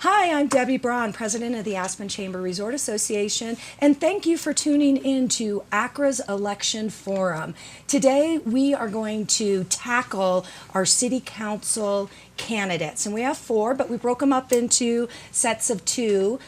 Hi, I'm Debbie Braun, President of the Aspen Chamber Resort Association, and thank you for tuning in to ACRA's Election Forum. Today, we are going to tackle our City Council candidates, and we have four, but we broke them up into sets of two,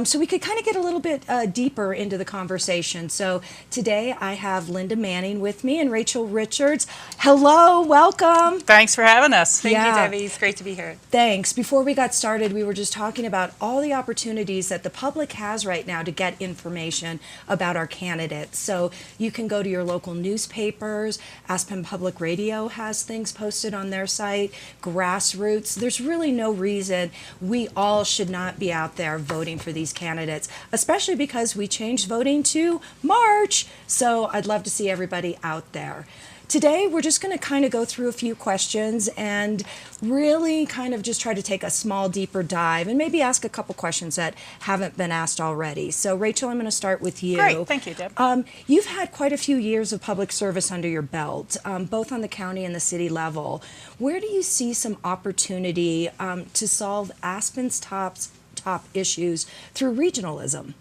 so we could kind of get a little bit deeper into the conversation. So today, I have Linda Manning with me and Rachel Richards. Hello, welcome. Thanks for having us. Thank you, Debbie. It's great to be here. Thanks. Before we got started, we were just talking about all the opportunities that the public has right now to get information about our candidates. So you can go to your local newspapers. Aspen Public Radio has things posted on their site. Grassroots. There's really no reason we all should not be out there voting for these candidates, especially because we changed voting to March. So I'd love to see everybody out there. Today, we're just going to kind of go through a few questions and really kind of just try to take a small, deeper dive and maybe ask a couple questions that haven't been asked already. So, Rachel, I'm going to start with you. Great. Thank you, Deb. You've had quite a few years of public service under your belt, both on the county and the city level. Where do you see some opportunity to solve Aspen's top issues through regionalism?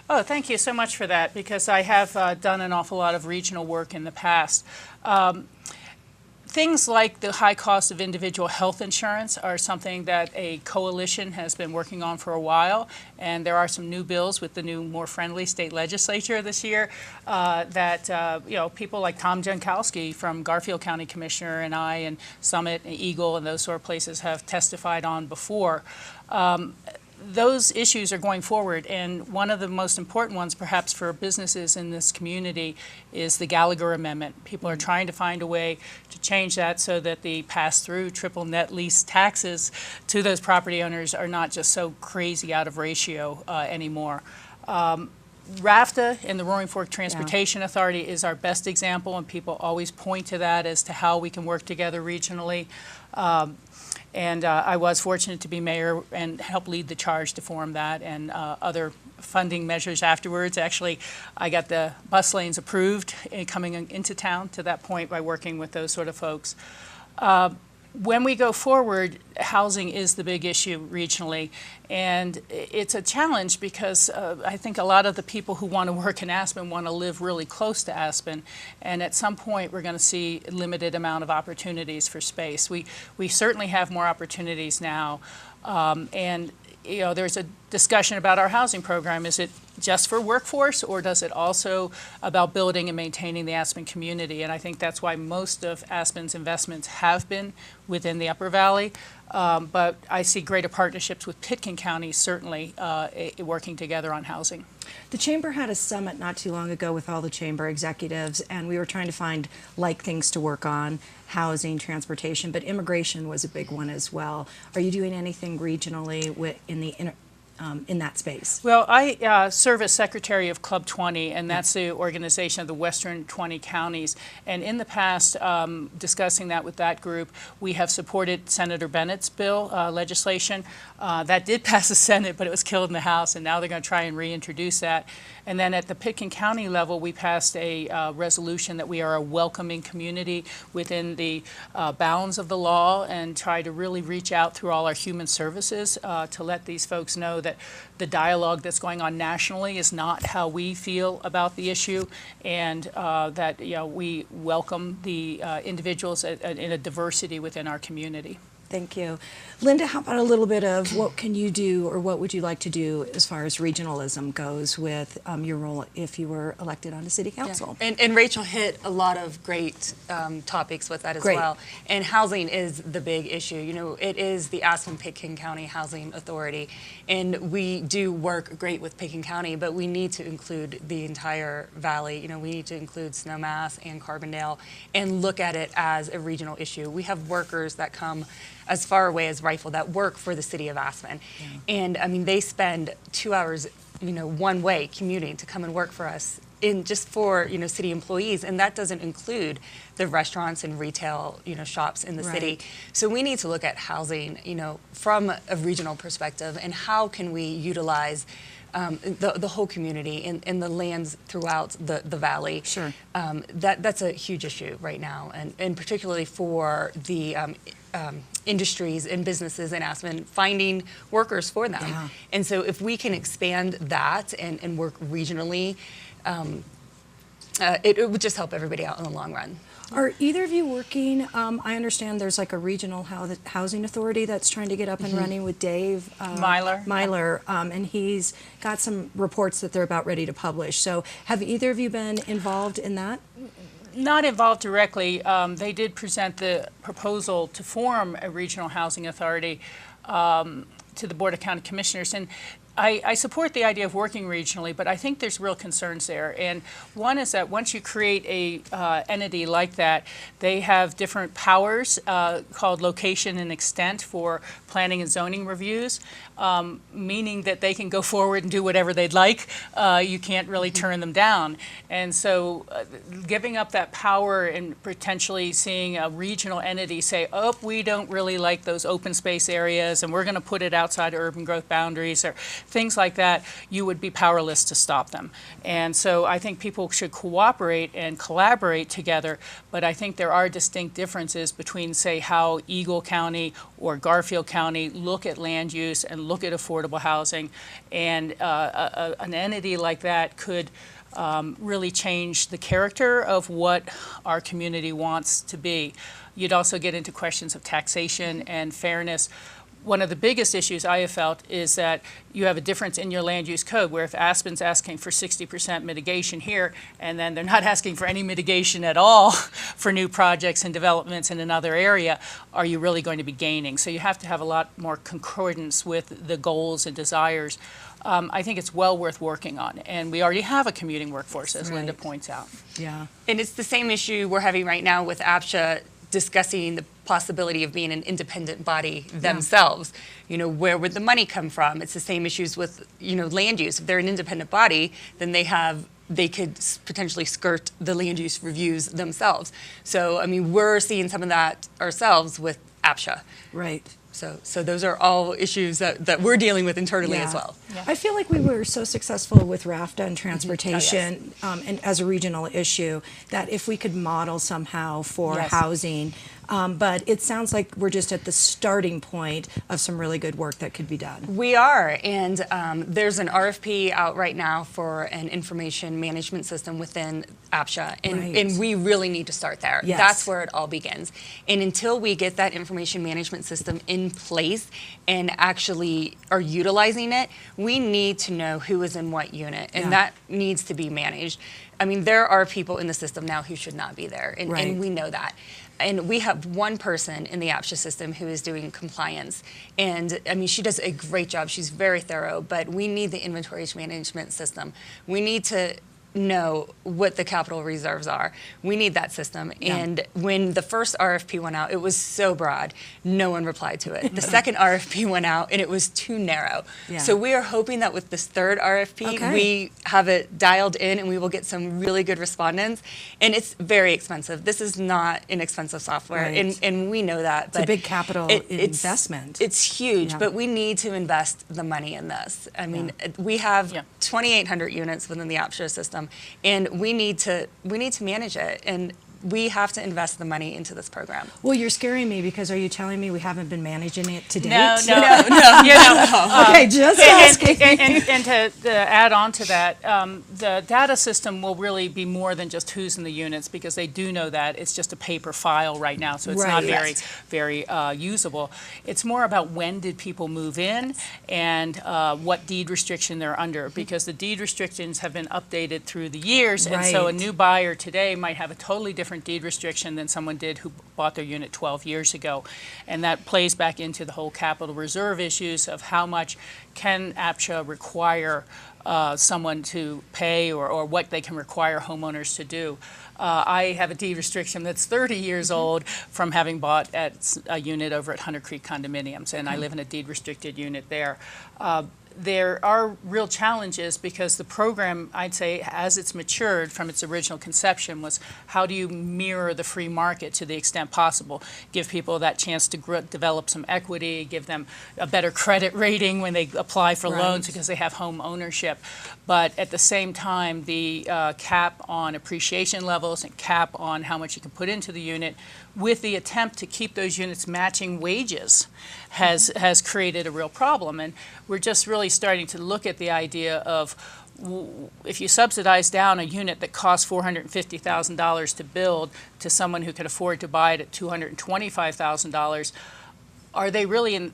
Oh, thank you so much for that, because I have done an awful lot of regional work in the past. Things like the high cost of individual health insurance are something that a coalition has been working on for a while, and there are some new bills with the new, more friendly state legislature this year that people like Tom Jankowski from Garfield County Commissioner and I and Summit and Eagle and those sort of places have testified on before. Those issues are going forward, and one of the most important ones perhaps for businesses in this community is the Gallagher Amendment. People are trying to find a way to change that so that the pass-through triple net lease taxes to those property owners are not just so crazy out of ratio anymore. RAFTA and the Roaring Fork Transportation Authority is our best example, and people always point to that as to how we can work together regionally. And I was fortunate to be mayor and help lead the charge to form that and other funding measures afterwards. Actually, I got the bus lanes approved coming into town to that point by working with those sort of folks. When we go forward, housing is the big issue regionally, and it's a challenge because I think a lot of the people who want to work in Aspen want to live really close to Aspen, and at some point we're going to see a limited amount of opportunities for space. We certainly have more opportunities now, and there's a discussion about our housing program. Is it just for workforce, or does it also about building and maintaining the Aspen community? And I think that's why most of Aspen's investments have been within the Upper Valley. But I see greater partnerships with Pitkin County, certainly working together on housing. The Chamber had a summit not too long ago with all the Chamber executives, and we were trying to find things to work on, housing, transportation, but immigration was a big one as well. Are you doing anything regionally in that space? Well, I serve as secretary of Club 20, and that's the organization of the Western 20 counties. And in the past, discussing that with that group, we have supported Senator Bennett's bill legislation. That did pass the Senate, but it was killed in the House, and now they're going to try and reintroduce that. And then at the Pitkin County level, we passed a resolution that we are a welcoming community within the bounds of the law, and try to really reach out through all our human services to let these folks know that the dialogue that's going on nationally is not how we feel about the issue, and that we welcome the individuals in a diversity within our community. Thank you. Linda, how about a little bit of what can you do, or what would you like to do as far as regionalism goes with your role if you were elected onto City Council? Yeah. And Rachel hit a lot of great topics with that as well. And housing is the big issue. It is the Aspen-Pitkin County Housing Authority, and we do work great with Pitkin County, but we need to include the entire valley. We need to include Snowmass and Carbondale and look at it as a regional issue. We have workers that come as far away as Rifle that work for the city of Aspen. Yeah. And I mean, they spend 2 hours, one way commuting to come and work for us just for, city employees. And that doesn't include the restaurants and retail, shops in the city. So we need to look at housing, from a regional perspective, and how can we utilize the whole community and the lands throughout the valley. Sure. That's a huge issue right now, and particularly for the industries and businesses in Aspen finding workers for them. Yeah. And so if we can expand that and work regionally, it would just help everybody out in the long run. Are either of you working, I understand there's like a regional housing authority that's trying to get up and running with Dave Myler. And he's got some reports that they're about ready to publish. So have either of you been involved in that? Not involved directly. They did present the proposal to form a regional housing authority to the Board of County Commissioners. And I support the idea of working regionally, but I think there's real concerns there. And one is that once you create a entity like that, they have different powers called location and extent for planning and zoning reviews, meaning that they can go forward and do whatever they'd like. You can't really turn them down. And so giving up that power and potentially seeing a regional entity say, oh, we don't really like those open space areas and we're going to put it outside urban growth boundaries or things like that, you would be powerless to stop them. And so I think people should cooperate and collaborate together, but I think there are distinct differences between, say, how Eagle County or Garfield County look at land use and look at affordable housing. And an entity like that could really change the character of what our community wants to be. You'd also get into questions of taxation and fairness. One of the biggest issues I have felt is that you have a difference in your land use code, where if Aspen's asking for 60% mitigation here, and then they're not asking for any mitigation at all for new projects and developments in another area, are you really going to be gaining? So you have to have a lot more concordance with the goals and desires. I think it's well worth working on, and we already have a commuting workforce, as Linda points out. Yeah. And it's the same issue we're having right now with APSHA discussing the possibility of being an independent body themselves. You know, where would the money come from? It's the same issues with, you know, land use. If they're an independent body, then they could potentially skirt the land use reviews themselves. So, I mean, we're seeing some of that ourselves with APSHA. Right. So those are all issues that we're dealing with internally as well. Yeah. I feel like we were so successful with RAFTA and transportation and as a regional issue that if we could model somehow for housing, but it sounds like we're just at the starting point of some really good work that could be done. We are, and there's an RFP out right now for an information management system within APSHA, and we really need to start there. Yes. That's where it all begins. And until we get that information management system in place and actually are utilizing it, we need to know who is in what unit, and that needs to be managed. I mean, there are people in the system now who should not be there, and we know that. And we have one person in the APSHA system who is doing compliance. And I mean, she does a great job. She's very thorough, but we need the inventory management system. We need to know what the capital reserves are. We need that system. And when the first RFP went out, it was so broad, no one replied to it. The second RFP went out and it was too narrow. So we are hoping that with this third RFP, we have it dialed in and we will get some really good respondents. And it's very expensive. This is not inexpensive software, and we know that. It's a big capital investment. It's huge, but we need to invest the money in this. I mean, we have 2,800 units within the APSHA system, and we need to manage it, and we have to invest the money into this program. Well, you're scaring me because are you telling me we haven't been managing it to date? No. You know, okay, just asking. And to add on to that, the data system will really be more than just who's in the units, because they do know that. It's just a paper file right now, so it's not very usable. It's more about when did people move in and what deed restriction they're under, because the deed restrictions have been updated through the years, and so a new buyer today might have a totally different deed restriction than someone did who bought their unit 12 years ago. And that plays back into the whole capital reserve issues of how much can APSHA require someone to pay, or what they can require homeowners to do. I have a deed restriction that's 30 years old from having bought at a unit over at Hunter Creek Condominiums, and I live in a deed restricted unit there. There are real challenges because the program, I'd say, as it's matured from its original conception, was how do you mirror the free market to the extent possible? Give people that chance to develop some equity, give them a better credit rating when they apply for loans because they have home ownership. But at the same time, the cap on appreciation levels and cap on how much you can put into the unit with the attempt to keep those units matching wages has created a real problem. And we're just really starting to look at the idea of, if you subsidize down a unit that costs $450,000 to build to someone who can afford to buy it at $225,000, are they really in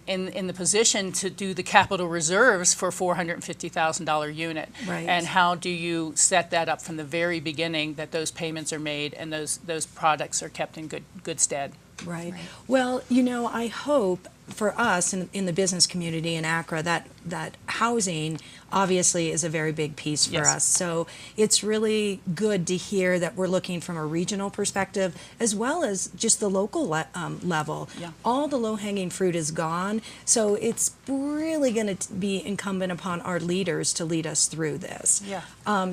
the position to do the capital reserves for a $450,000 unit? Right. And how do you set that up from the very beginning, that those payments are made and those products are kept in good stead? Right. Well, I hope for us in the business community in ACRA that housing obviously is a very big piece for Yes. us. So it's really good to hear that we're looking from a regional perspective as well as just the local level. Yeah. All the low-hanging fruit is gone, so it's really going to be incumbent upon our leaders to lead us through this. Yeah.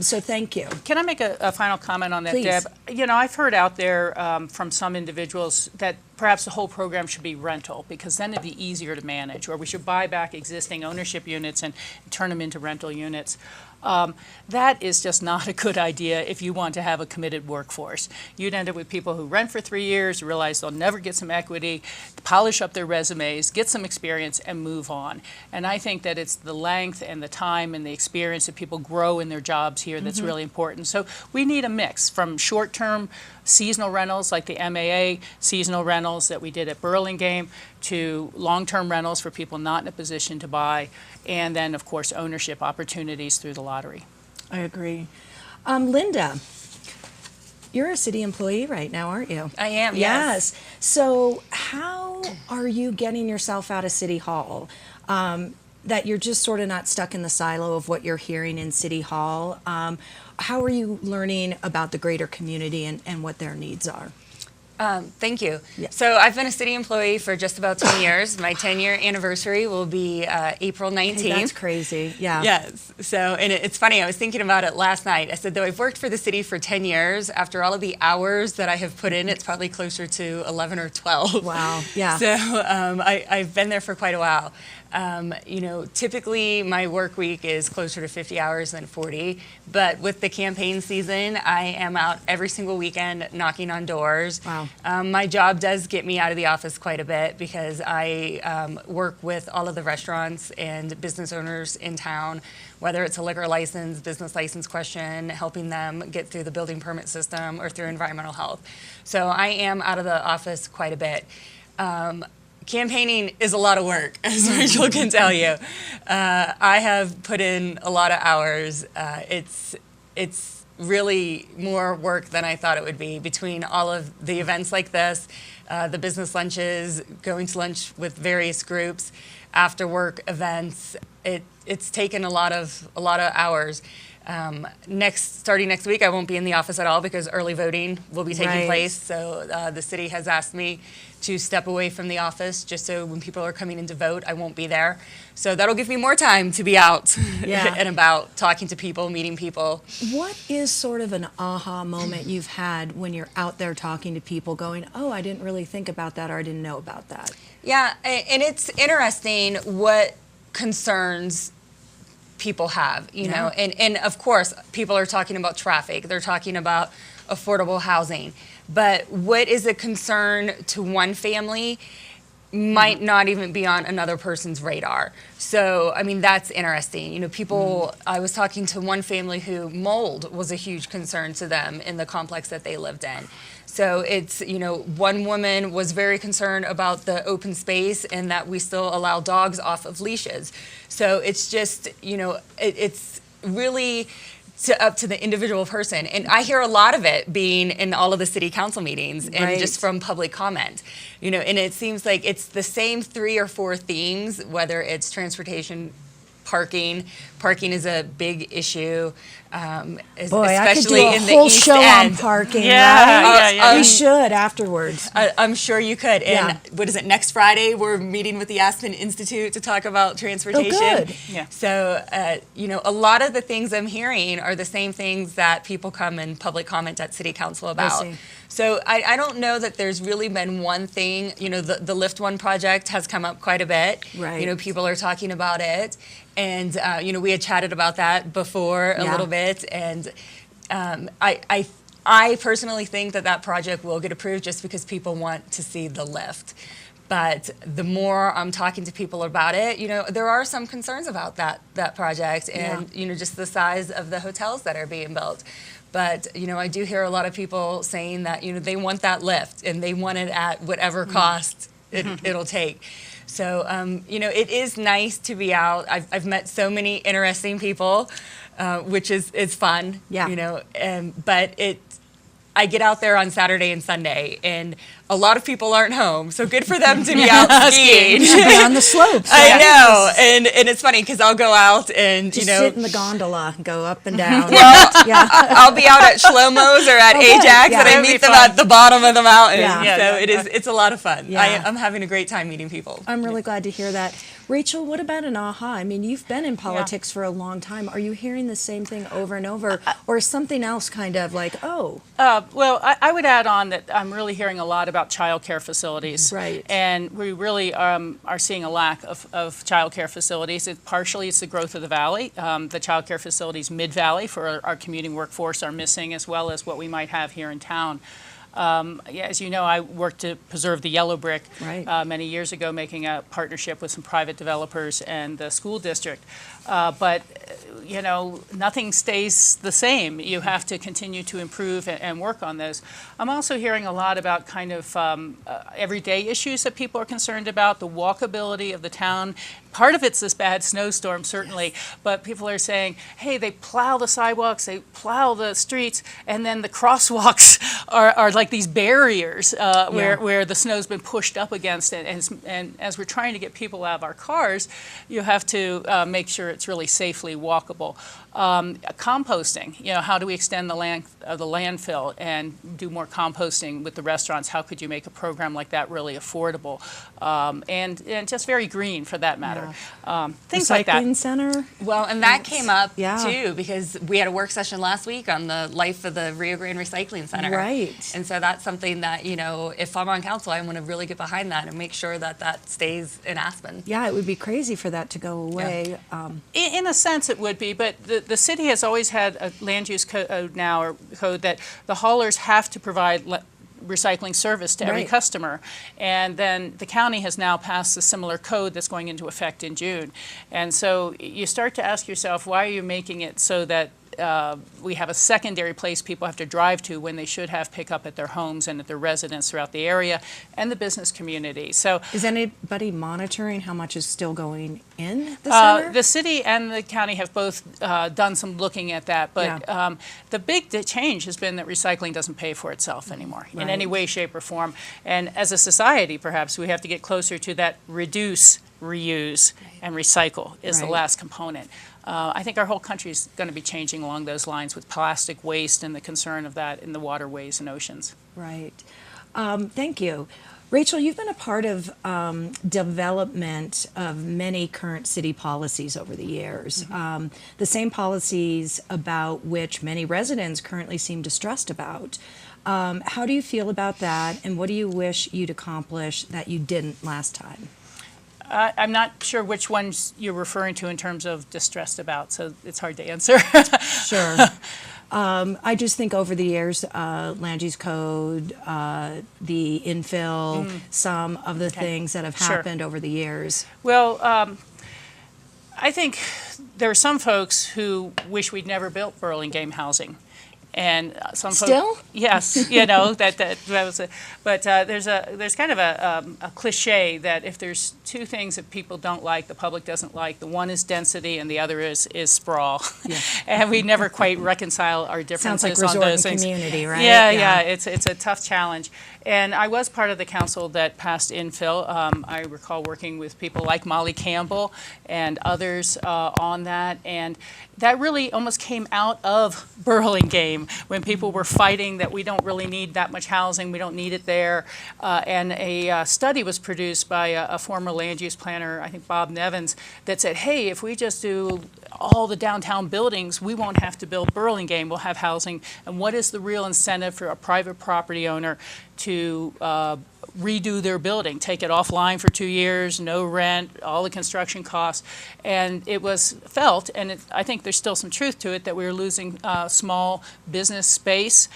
So thank you. Can I make a final comment on that, Please. Deb? I've heard out there from some individuals that perhaps the whole program should be rental, because then it'd be easier to manage, or we should buy back existing ownership units and turn them into rental units. That is just not a good idea if you want to have a committed workforce. You'd end up with people who rent for 3 years, realize they'll never get some equity, polish up their resumes, get some experience, and move on. And I think that it's the length and the time and the experience that people grow in their jobs here that's really important. So we need a mix from short-term seasonal rentals like the MAA seasonal rentals that we did at Burlingame, to long-term rentals for people not in a position to buy, and then, of course, ownership opportunities through the lottery. I agree. Linda, you're a city employee right now, aren't you? I am, yes. So how are you getting yourself out of City Hall? That you're just sort of not stuck in the silo of what you're hearing in City Hall. How are you learning about the greater community and what their needs are? Thank you. Yeah. So I've been a city employee for just about 10 years. My 10-year anniversary will be April 19th. Hey, that's crazy. Yeah. Yes. So, and it's funny, I was thinking about it last night. I said, though I've worked for the city for 10 years, after all of the hours that I have put in, it's probably closer to 11 or 12. Wow. Yeah. So I've been there for quite a while. Typically my work week is closer to 50 hours than 40, but with the campaign season, I am out every single weekend knocking on doors. Wow. My job does get me out of the office quite a bit because I work with all of the restaurants and business owners in town, whether it's a liquor license, business license question, helping them get through the building permit system or through environmental health. So I am out of the office quite a bit. Campaigning is a lot of work, as Rachel can tell you. I have put in a lot of hours. It's really more work than I thought it would be, between all of the events like this, the business lunches, going to lunch with various groups, after work events. It's taken a lot of hours. Starting next week, I won't be in the office at all because early voting will be taking Right. place. So the city has asked me to step away from the office just so when people are coming in to vote, I won't be there. So that'll give me more time to be out Yeah. and about, talking to people, meeting people. What is sort of an aha moment you've had when you're out there talking to people going, oh, I didn't really think about that, or I didn't know about that? Yeah, and it's interesting what concerns people have, you know, and of course people are talking about traffic, they're talking about affordable housing, but what is a concern to one family might not even be on another person's radar. So, I mean, that's interesting. You know, people, I was talking to one family who mold was a huge concern to them in the complex that they lived in. So it's, one woman was very concerned about the open space and that we still allow dogs off of leashes. So it's just, it's really up to the individual person. And I hear a lot of it being in all of the city council meetings and Right. just from public comment, and it seems like it's the same 3 or 4 themes, whether it's transportation, parking. Parking is a big issue, Boy, I could do especially a in the whole East show End. on parking, Yeah, right? yeah. We should afterwards. I'm sure you could. And Yeah. what is it, next Friday, we're meeting with the Aspen Institute to talk about transportation. good. Yeah. So, a lot of the things I'm hearing are the same things that people come and public comment at City Council about. see. So I don't know that there's really been one thing. The Lift One project has come up quite a bit. Right. People are talking about it. And, we had chatted about that before a Yeah. little bit. And I I personally think that that project will get approved just because people want to see the lift. But the more I'm talking to people about it, there are some concerns about that project and, just the size of the hotels that are being built. But, I do hear a lot of people saying that, they want that lift and they want it at whatever cost it'll take. So, it is nice to be out. I've met so many interesting people, which is fun, but I get out there on Saturday and Sunday, and a lot of people aren't home, so good for them to be out skiing. On the slopes. I know, and it's funny because I'll go out and Just sit in the gondola, go up and down. Well, I'll be out at Shlomo's or at Ajax, and I meet them at the bottom of the mountain. So it's a lot of fun. Yeah. I'm having a great time meeting people. I'm really glad to hear that. Rachel, what about an aha? I mean, you've been in politics for a long time. Are you hearing the same thing over and over, or is something else kind of like, oh? Well, I would add on that I'm really hearing a lot about child care facilities. Right. And we really are seeing a lack of child care facilities. Partially it's the growth of the valley. The child care facilities mid-valley for our commuting workforce are missing, as well as what we might have here in town. As you know, I worked to preserve the yellow brick many years ago, making a partnership with some private developers and the school district. But nothing stays the same. You have to continue to improve and work on those. I'm also hearing a lot about kind of everyday issues that people are concerned about, the walkability of the town. Part of it's this bad snowstorm, certainly, but people are saying, hey, they plow the sidewalks, they plow the streets, and then the crosswalks are like these barriers where the snow's been pushed up against it. And as we're trying to get people out of our cars, you have to make sure it's really safely walkable. Composting, how do we extend the length of the landfill and do more composting with the restaurants? How could you make a program like that really affordable and just very green for that matter? Things like that. Recycling center? Well, and that came up too because we had a work session last week on the life of the Rio Grande Recycling Center. Right. And so that's something that, if I'm on council, I want to really get behind that and make sure that that stays in Aspen. Yeah, it would be crazy for that to go away. Yeah. In a sense it would be, but the city has always had a land use code now, or code that the haulers have to provide recycling service to every customer. And then the county has now passed a similar code that's going into effect in June. And so you start to ask yourself, why are you making it so that we have a secondary place people have to drive to when they should have pickup at their homes and at their residents throughout the area and the business community. So, is anybody monitoring how much is still going in the center? The city and the county have both done some looking at that, but the big change has been that recycling doesn't pay for itself anymore in any way, shape, or form. And as a society, perhaps, we have to get closer to that reduce, reuse, and recycle is the last component. I think our whole country is going to be changing along those lines with plastic waste and the concern of that in the waterways and oceans. Right. Thank you. Rachel, you've been a part of development of many current city policies over the years. The same policies about which many residents currently seem distressed about. How do you feel about that, and what do you wish you'd accomplish that you didn't last time? I'm not sure which ones you're referring to in terms of distressed about, so it's hard to answer. Sure. I just think over the years, land use code, the infill, some of the things that have happened over the years. Well, I think there are some folks who wish we'd never built Burlingame housing. And some Still? folks, yes, that was a, but there's kind of a cliche that if there's two things that people don't like, the public doesn't like, the one is density and the other is sprawl. Yeah. And we never quite reconcile our differences Sounds like on those resort and things. community, right? Yeah, it's a tough challenge. And I was part of the council that passed infill. I recall working with people like Molly Campbell and others on that, and that really almost came out of Burlingame when people were fighting that we don't really need that much housing, we don't need it there. And a study was produced by a former land use planner, I think Bob Nevins, that said, hey, if we just do all the downtown buildings, we won't have to build Burlingame, we'll have housing. And what is the real incentive for a private property owner to redo their building, take it offline for 2 years, no rent, all the construction costs. And it was felt, and I think there's still some truth to it, that we were losing small business space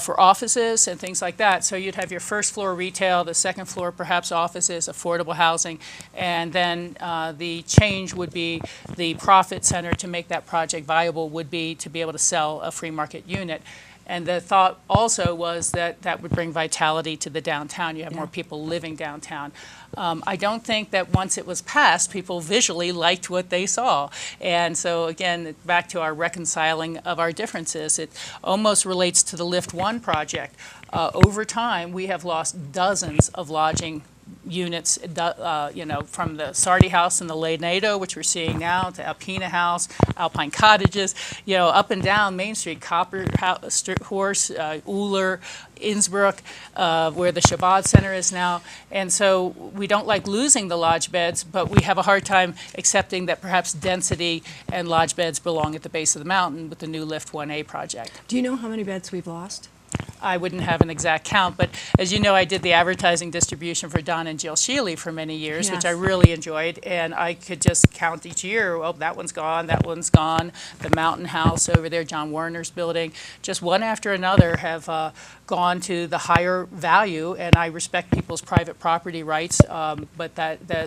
for offices and things like that. So you'd have your first floor retail, the second floor perhaps offices, affordable housing, and then the change would be the profit center to make that project viable would be to be able to sell a free market unit. And the thought also was that that would bring vitality to the downtown. You have more people living downtown. I don't think that once it was passed, people visually liked what they saw. And so again, back to our reconciling of our differences, it almost relates to the Lift One project. Over time, we have lost dozens of lodging units, from the Sardi House and the Leonado, which we're seeing now, to Alpina House, Alpine Cottages, up and down Main Street, Copper Horse, Euler, Innsbruck, where the Shabbat Center is now. And so we don't like losing the lodge beds, but we have a hard time accepting that perhaps density and lodge beds belong at the base of the mountain with the new Lift 1A project. Do you know how many beds we've lost? I wouldn't have an exact count, but as you know, I did the advertising distribution for Don and Jill Shealy for many years, which I really enjoyed, and I could just count each year, oh, that one's gone, the Mountain House over there, John Werner's building, just one after another have gone to the higher value, and I respect people's private property rights, but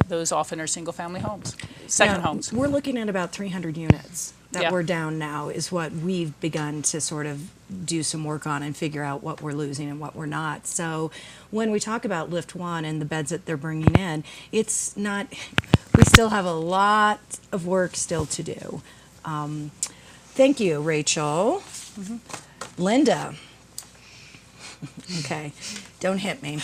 those often are single-family homes, second homes. We're looking at about 300 units that we're down now is what we've begun to sort of do some work on and figure out what we're losing and what we're not. So when we talk about Lift One and the beds that they're bringing in, it's not, we still have a lot of work still to do. Thank you, Rachel. Linda. Okay, don't hit me.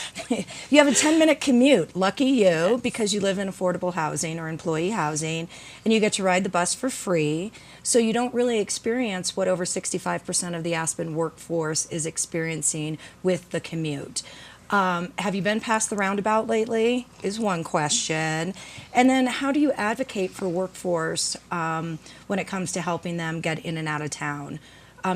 You have a 10-minute commute. Lucky you, because you live in affordable housing or employee housing, and you get to ride the bus for free. So you don't really experience what over 65% of the Aspen workforce is experiencing with the commute. Have you been past the roundabout lately, is one question. And then how do you advocate for workforce when it comes to helping them get in and out of town,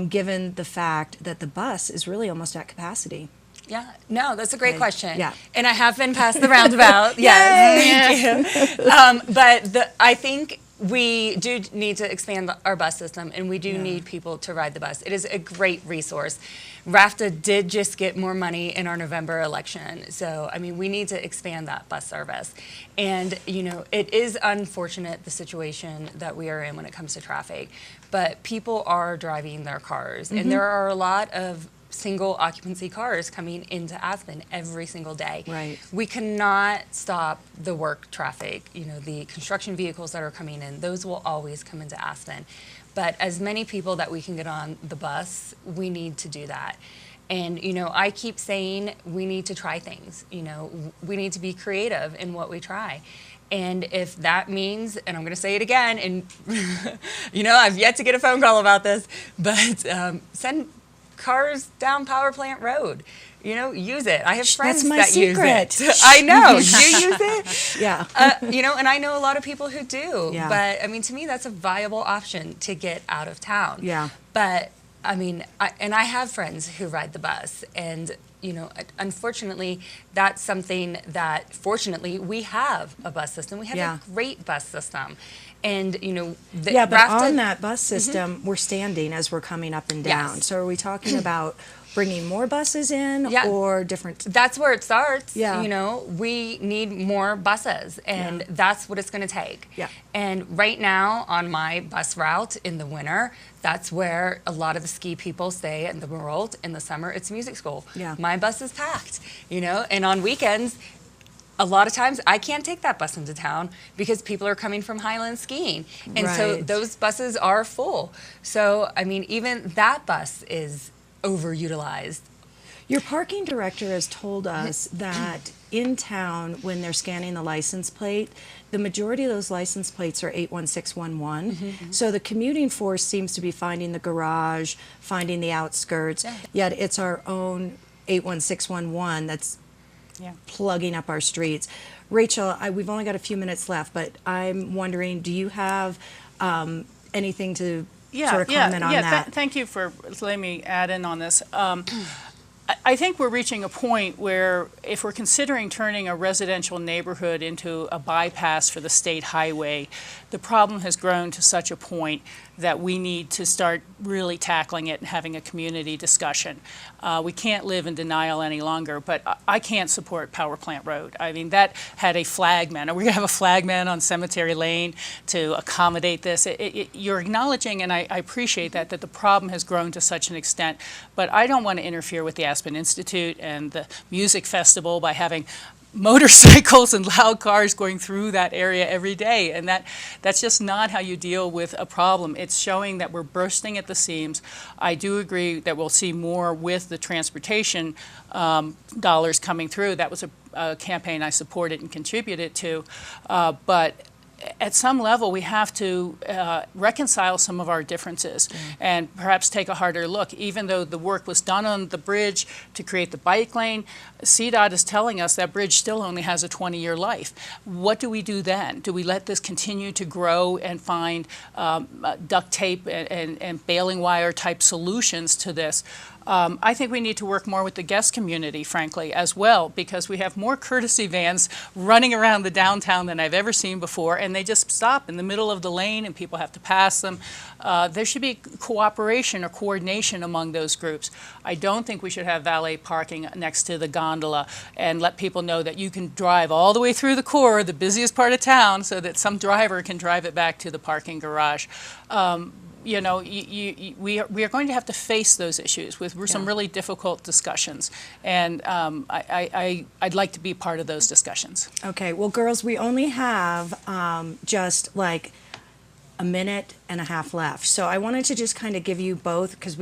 given the fact that the bus is really almost at capacity? Yeah, no, that's a great question. Yeah. And I have been past the roundabout. Yes, thank you. But I think we do need to expand our bus system, and we do need people to ride the bus. It is a great resource. RAFTA did just get more money in our November election. So, I mean, we need to expand that bus service. And, it is unfortunate, the situation that we are in when it comes to traffic. But people are driving their cars, and there are a lot of single occupancy cars coming into Aspen every single day. Right. We cannot stop the work traffic. The construction vehicles that are coming in, those will always come into Aspen. But as many people that we can get on the bus, we need to do that. And, I keep saying we need to try things. We need to be creative in what we try. And if that means, and I'm going to say it again, and, I've yet to get a phone call about this, but send cars down Power Plant Road. Use it. I have friends that use it. I know. Do you use it? Yeah. And I know a lot of people who do. Yeah. But, I mean, to me, that's a viable option to get out of town. Yeah. But, I mean, I have friends who ride the bus, and unfortunately, that's something that, fortunately, we have a bus system. We have a great bus system. And, but on that bus system, we're standing as we're coming up and down. Yes. So are we talking about bringing more buses in or different? That's where it starts. Yeah. We need more buses, and that's what it's going to take. Yeah. And right now on my bus route in the winter, that's where a lot of the ski people stay in the world. In the summer, it's music school. Yeah. My bus is packed, and on weekends, a lot of times I can't take that bus into town because people are coming from Highland skiing. And so those buses are full. So, I mean, even that bus is overutilized. Your parking director has told us that in town, when they're scanning the license plate, the majority of those license plates are 81611. So the commuting force seems to be finding the garage, finding the outskirts, yet it's our own 81611 that's plugging up our streets. Rachel, we've only got a few minutes left, but I'm wondering, do you have anything to sort of comment on that? Thank you for letting me add in on this. I think we're reaching a point where if we're considering turning a residential neighborhood into a bypass for the state highway, the problem has grown to such a point that we need to start really tackling it and having a community discussion. We can't live in denial any longer, but I can't support Power Plant Road. I mean, that had a flagman. Are we going to have a flagman on Cemetery Lane to accommodate this? You're acknowledging, and I appreciate that the problem has grown to such an extent, but I don't want to interfere with the Aspen Institute and the music festival by having motorcycles and loud cars going through that area every day, and that's just not how you deal with a problem. It's showing that we're bursting at the seams. I do agree that we'll see more with the transportation dollars coming through. That was a campaign I supported and contributed to, but at some level, we have to reconcile some of our differences and perhaps take a harder look. Even though the work was done on the bridge to create the bike lane, CDOT is telling us that bridge still only has a 20-year life. What do we do then? Do we let this continue to grow and find duct tape and baling wire type solutions to this? I think we need to work more with the guest community, frankly, as well, because we have more courtesy vans running around the downtown than I've ever seen before, and they just stop in the middle of the lane and people have to pass them. There should be cooperation or coordination among those groups. I don't think we should have valet parking next to the gondola and let people know that you can drive all the way through the core, the busiest part of town, so that some driver can drive it back to the parking garage. You know, we are going to have to face those issues with some really difficult discussions, and I'd like to be part of those discussions. Okay, well, girls, we only have just like a minute and a half left. So I wanted to just kind of give you both, because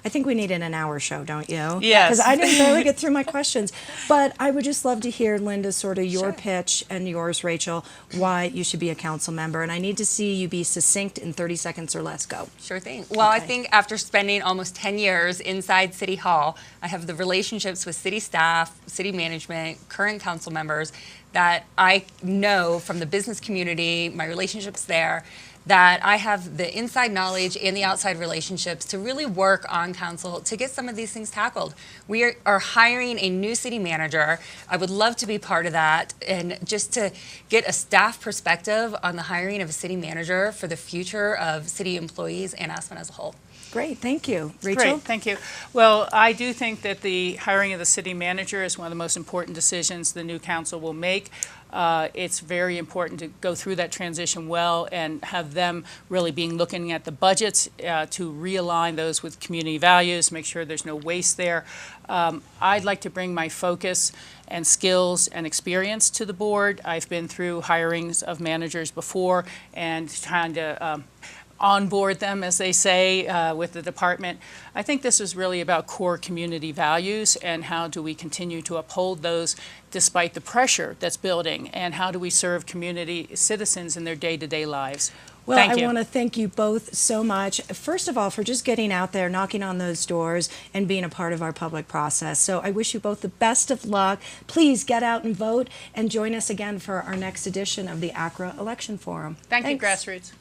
I think we needed an hour show, don't you? Yes. Because I didn't really get through my questions. But I would just love to hear, Linda, sort of your Sure. pitch, and yours, Rachel, why you should be a council member. And I need to see you be succinct in 30 seconds or less. Go. Sure thing. Well, I Okay. think after spending almost 10 years inside City Hall, I have the relationships with city staff, city management, current council members that I know from the business community, my relationships there, that I have the inside knowledge and the outside relationships to really work on council to get some of these things tackled. We are hiring a new city manager. I would love to be part of that, and just to get a staff perspective on the hiring of a city manager for the future of city employees and Aspen as a whole. Great, thank you. Rachel? Great, thank you. Well, I do think that the hiring of the city manager is one of the most important decisions the new council will make. It's very important to go through that transition well and have them really looking at the budgets to realign those with community values, make sure there's no waste there. I'd like to bring my focus and skills and experience to the board. I've been through hirings of managers before and trying to onboard them, as they say, with the department. I think this is really about core community values and how do we continue to uphold those despite the pressure that's building, and how do we serve community citizens in their day-to-day lives. Well, Thank you. I want to thank you both so much, first of all, for just getting out there, knocking on those doors, and being a part of our public process. So I wish you both the best of luck. Please get out and vote, and join us again for our next edition of the ACRA Election Forum. Thank you, Thanks. Grassroots.